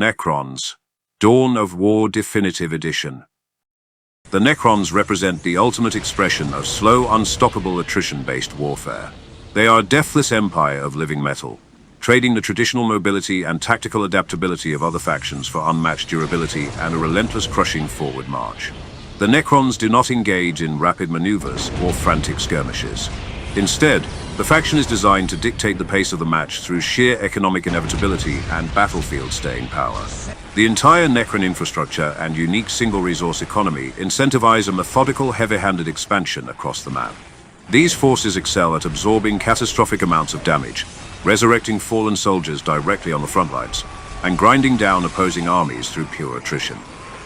Necrons, Dawn of War Definitive Edition. The Necrons represent the ultimate expression of slow, unstoppable attrition-based warfare. They are a deathless empire of living metal, trading the traditional mobility and tactical adaptability of other factions for unmatched durability and a relentless crushing forward march. The Necrons do not engage in rapid maneuvers or frantic skirmishes. Instead, the faction is designed to dictate the pace of the match through sheer economic inevitability and battlefield-staying power. The entire Necron infrastructure and unique single-resource economy incentivize a methodical, heavy-handed expansion across the map. These forces excel at absorbing catastrophic amounts of damage, resurrecting fallen soldiers directly on the front lines, and grinding down opposing armies through pure attrition.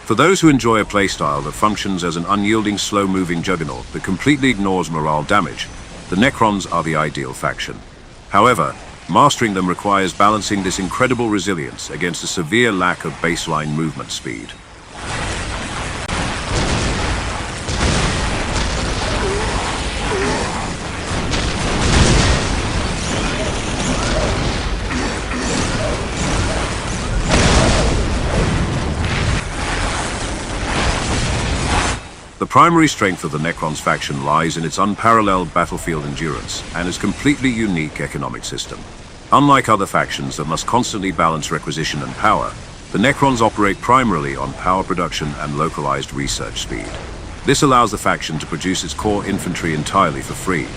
For those who enjoy a playstyle that functions as an unyielding, slow-moving juggernaut that completely ignores morale damage, the Necrons are the ideal faction. However, mastering them requires balancing this incredible resilience against a severe lack of baseline movement speed. The primary strength of the Necrons faction lies in its unparalleled battlefield endurance and its completely unique economic system. Unlike other factions that must constantly balance requisition and power, the Necrons operate primarily on power production and localized research speed. This allows the faction to produce its core infantry entirely for free,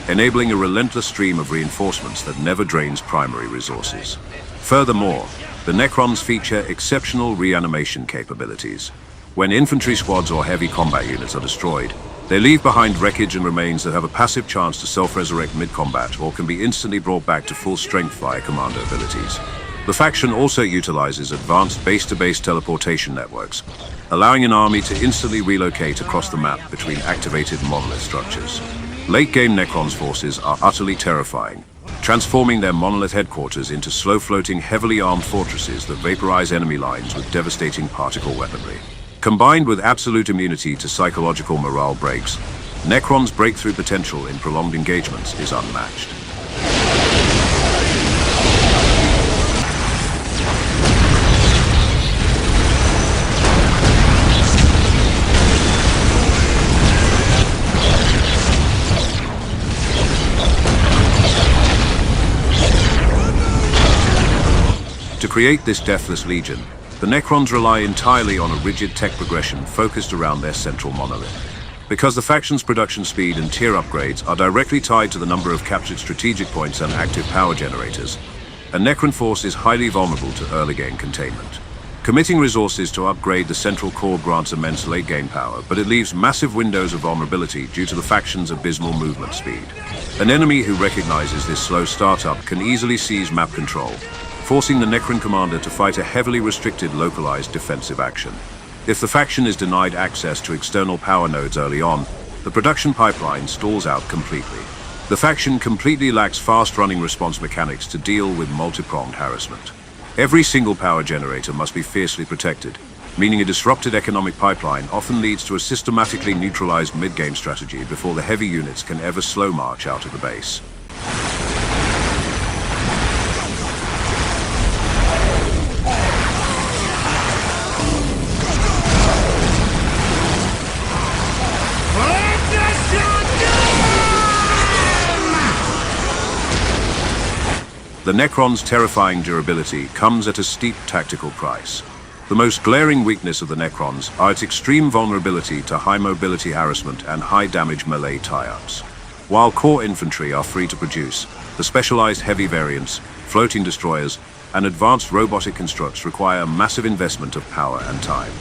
enabling a relentless stream of reinforcements that never drains primary resources. Furthermore, the Necrons feature exceptional reanimation capabilities. When infantry squads or heavy combat units are destroyed, they leave behind wreckage and remains that have a passive chance to self-resurrect mid-combat or can be instantly brought back to full strength via commando abilities. The faction also utilizes advanced base-to-base teleportation networks, allowing an army to instantly relocate across the map between activated monolith structures. Late-game Necrons forces are utterly terrifying, transforming their monolith headquarters into slow-floating, heavily armed fortresses that vaporize enemy lines with devastating particle weaponry. Combined with absolute immunity to psychological morale breaks, Necron's breakthrough potential in prolonged engagements is unmatched. To create this deathless legion, the Necrons rely entirely on a rigid tech progression focused around their central monolith. Because the faction's production speed and tier upgrades are directly tied to the number of captured strategic points and active power generators, a Necron force is highly vulnerable to early-game containment. Committing resources to upgrade the central core grants immense late-game power, but it leaves massive windows of vulnerability due to the faction's abysmal movement speed. An enemy who recognizes this slow startup can easily seize map control, forcing the Necron commander to fight a heavily restricted localized defensive action. If the faction is denied access to external power nodes early on, the production pipeline stalls out completely. The faction completely lacks fast-running response mechanics to deal with multi-pronged harassment. Every single power generator must be fiercely protected, meaning a disrupted economic pipeline often leads to a systematically neutralized mid-game strategy before the heavy units can ever slow march out of the base. The Necron's terrifying durability comes at a steep tactical price. The most glaring weakness of the Necrons are its extreme vulnerability to high mobility harassment and high damage melee tie-ups. While core infantry are free to produce, the specialized heavy variants, floating destroyers, and advanced robotic constructs require a massive investment of power and time.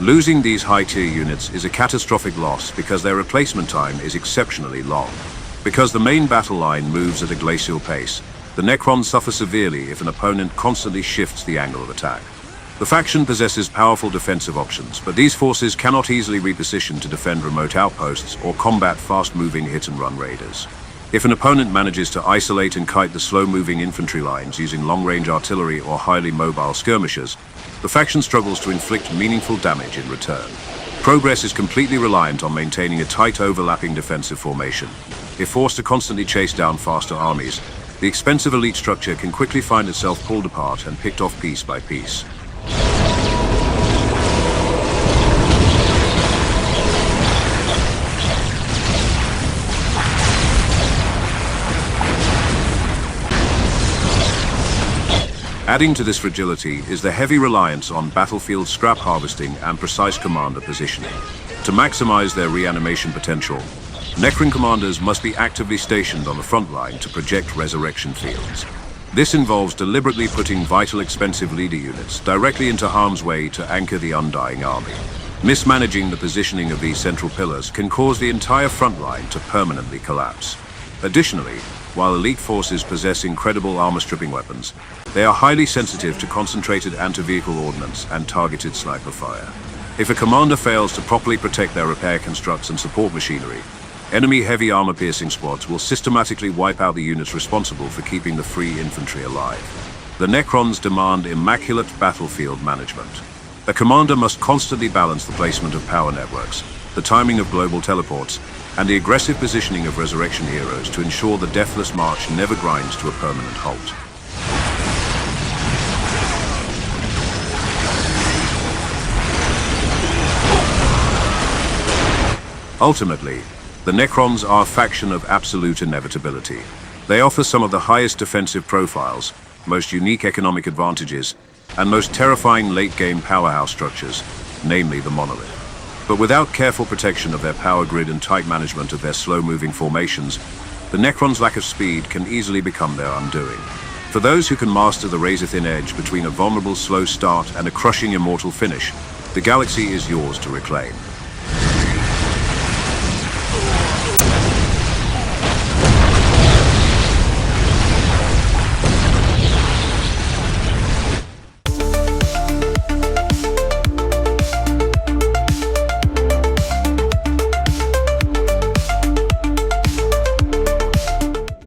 Losing these high-tier units is a catastrophic loss because their replacement time is exceptionally long. Because the main battle line moves at a glacial pace, the Necrons suffer severely if an opponent constantly shifts the angle of attack. The faction possesses powerful defensive options, but these forces cannot easily reposition to defend remote outposts or combat fast-moving hit-and-run raiders. If an opponent manages to isolate and kite the slow-moving infantry lines using long-range artillery or highly mobile skirmishers, the faction struggles to inflict meaningful damage in return. Progress is completely reliant on maintaining a tight overlapping defensive formation. If forced to constantly chase down faster armies, the expensive elite structure can quickly find itself pulled apart and picked off piece by piece. Adding to this fragility is the heavy reliance on battlefield scrap harvesting and precise commander positioning. To maximize their reanimation potential, Necron commanders must be actively stationed on the front line to project resurrection fields. This involves deliberately putting vital expensive leader units directly into harm's way to anchor the undying army. Mismanaging the positioning of these central pillars can cause the entire front line to permanently collapse. Additionally, while elite forces possess incredible armor-stripping weapons, they are highly sensitive to concentrated anti-vehicle ordnance and targeted sniper fire. If a commander fails to properly protect their repair constructs and support machinery, enemy heavy armor-piercing squads will systematically wipe out the units responsible for keeping the free infantry alive. The Necrons demand immaculate battlefield management. A commander must constantly balance the placement of power networks, the timing of global teleports, and the aggressive positioning of resurrection heroes to ensure the deathless march never grinds to a permanent halt. Ultimately, the Necrons are a faction of absolute inevitability. They offer some of the highest defensive profiles, most unique economic advantages, and most terrifying late-game powerhouse structures, namely the monolith. But without careful protection of their power grid and tight management of their slow-moving formations, the Necrons' lack of speed can easily become their undoing. For those who can master the razor-thin edge between a vulnerable slow start and a crushing immortal finish, the galaxy is yours to reclaim.